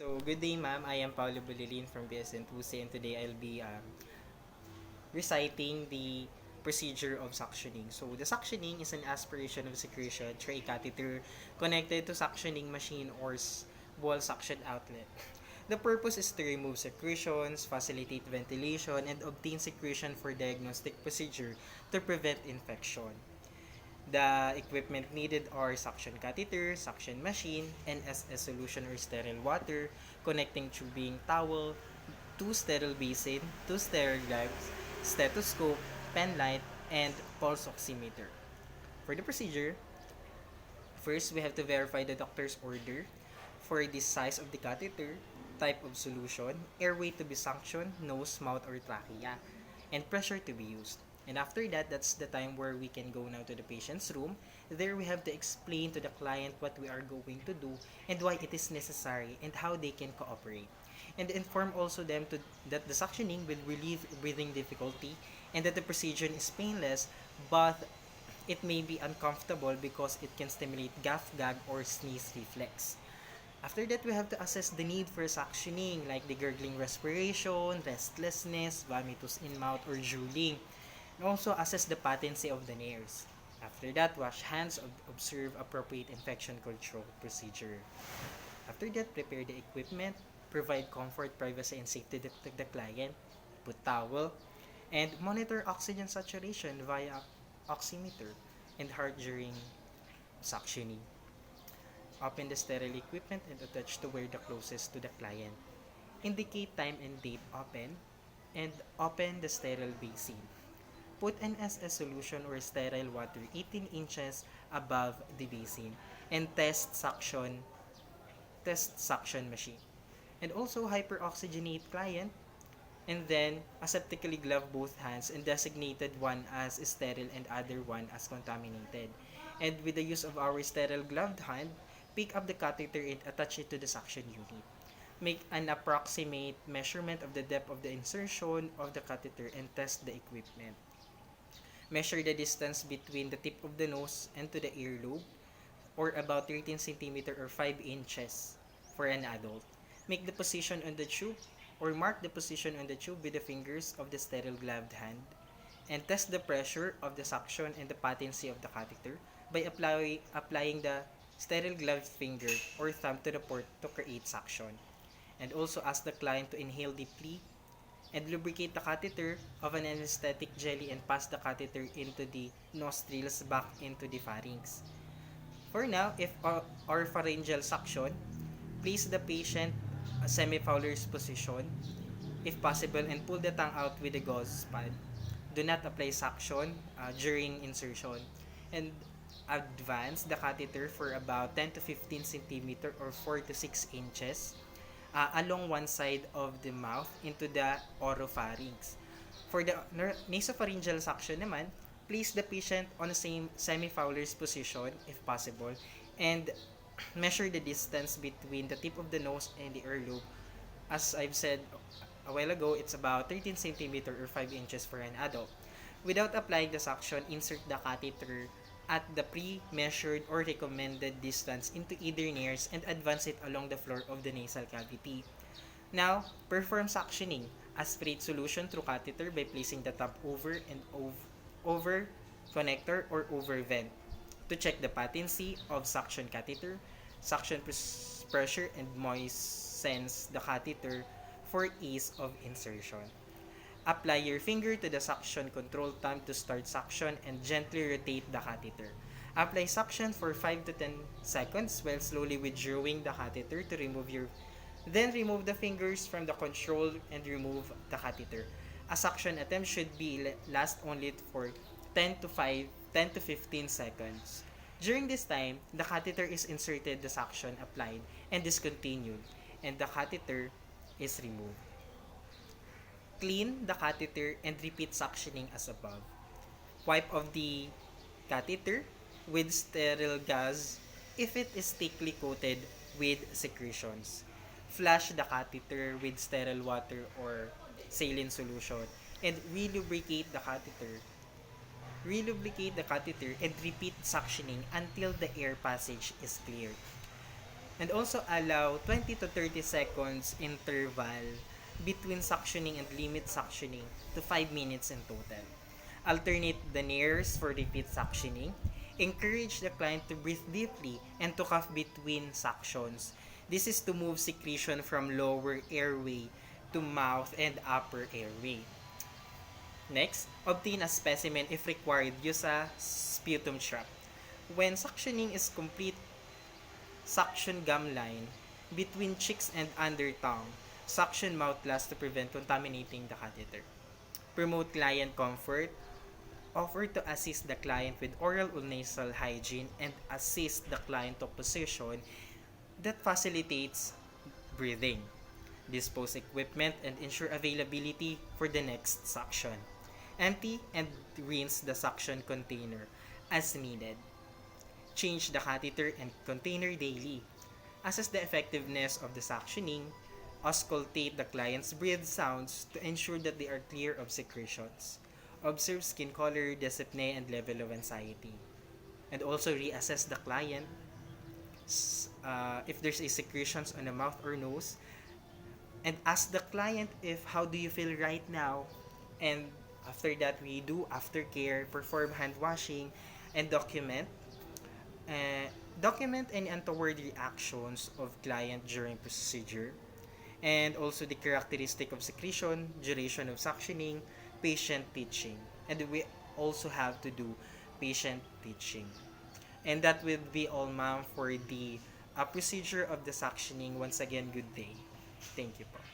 So, good day, ma'am. I am Paulo Bulilin from BSN Tuse, and today I'll be reciting the procedure of suctioning. So, the suctioning is an aspiration of secretion through a catheter connected to suctioning machine or wall suction outlet. The purpose is to remove secretions, facilitate ventilation, and obtain secretion for diagnostic procedure to prevent infection. The equipment needed are suction catheter, suction machine, NSS solution or sterile water, connecting tubing, towel, two sterile basin, two sterile gloves, stethoscope, pen light, and pulse oximeter. For the procedure, first we have to verify the doctor's order for the size of the catheter, type of solution, airway to be suctioned, nose, mouth, or trachea, and pressure to be used. And after that, that's the time where we can go now to the patient's room. There we have to explain to the client what we are going to do and why it is necessary and how they can cooperate. And inform also them that the suctioning will relieve breathing difficulty and that the procedure is painless, but it may be uncomfortable because it can stimulate gag or sneeze reflex. After that, we have to assess the need for suctioning like the gurgling respiration, restlessness, vomitus in mouth, or drooling. And also assess the patency of the nares. After that, wash hands, observe appropriate infection control procedure. After that, prepare the equipment, provide comfort, privacy, and safety to the client, put towel, and monitor oxygen saturation via oximeter and heart during suctioning. Open the sterile equipment and attach to where the closest to the client. Indicate time and date open, and open the sterile basin. Put an SS solution or sterile water 18 inches above the basin and test suction machine. And also hyperoxygenate client, and then aseptically glove both hands and designated one as sterile and other one as contaminated. And with the use of our sterile gloved hand, pick up the catheter and attach it to the suction unit. Make an approximate measurement of the depth of the insertion of the catheter and test the equipment. Measure the distance between the tip of the nose and to the earlobe, or about 13 cm or 5 inches for an adult. Make the position on the tube or mark the position on the tube with the fingers of the sterile gloved hand, and test the pressure of the suction and the patency of the catheter by applying the sterile gloved finger or thumb to the port to create suction. And also ask the client to inhale deeply and lubricate the catheter of an anesthetic jelly and pass the catheter into the nostrils back into the pharynx. For now, if or pharyngeal suction, place the patient a semi-Fowler's position if possible and pull the tongue out with a gauze pad. Do not apply suction during insertion, and advance the catheter for about 10 to 15 centimeter or 4 to 6 inches along one side of the mouth into the oropharynx. For the nasopharyngeal suction naman, place the patient on the same semi-Fowler's position if possible and measure the distance between the tip of the nose and the earlobe. As I've said a while ago, it's about 13 centimeter or 5 inches for an adult. Without applying the suction, insert the catheter at the pre-measured or recommended distance into either nares and advance it along the floor of the nasal cavity. Now, perform suctioning. Aspirate solution through catheter by placing the top over and over connector or over vent. To check the patency of suction catheter, suction pressure, and moistens the catheter for ease of insertion. Apply your finger to the suction control thumb to start suction and gently rotate the catheter. Apply suction for 5 to 10 seconds while slowly withdrawing the catheter to then remove the fingers from the control and remove the catheter. A suction attempt should be last only for 10 to 15 seconds. During this time, the catheter is inserted, the suction applied and discontinued, and the catheter is removed. Clean the catheter and repeat suctioning as above. Wipe off the catheter with sterile gauze if it is thickly coated with secretions. Flush the catheter with sterile water or saline solution and relubricate the catheter and repeat suctioning until the air passage is cleared. And also allow 20 to 30 seconds interval between suctioning and limit suctioning to 5 minutes in total. Alternate the nares for repeat suctioning. Encourage the client to breathe deeply and to cough between suctions. This is to move secretion from lower airway to mouth and upper airway. Next, obtain a specimen if required. Use a sputum trap. When suctioning is complete, suction gum line between cheeks and under tongue. Suction mouthwash to prevent contaminating the catheter. Promote client comfort. Offer to assist the client with oral or nasal hygiene and assist the client to position that facilitates breathing. Dispose equipment and ensure availability for the next suction. Empty and rinse the suction container as needed. Change the catheter and container daily. Assess the effectiveness of the suctioning. Auscultate the client's breath sounds to ensure that they are clear of secretions. Observe skin color, dyspnea, and level of anxiety. And also reassess the client if there's a secretions on the mouth or nose. And ask the client if how do you feel right now. And after that, we do aftercare, perform hand washing, and uh, document any untoward reactions of client during procedure, and also the characteristic of secretion, duration of suctioning, patient teaching. And we also have to do patient teaching. And that will be all, ma'am, for the procedure of the suctioning. Once again, good day. Thank you po.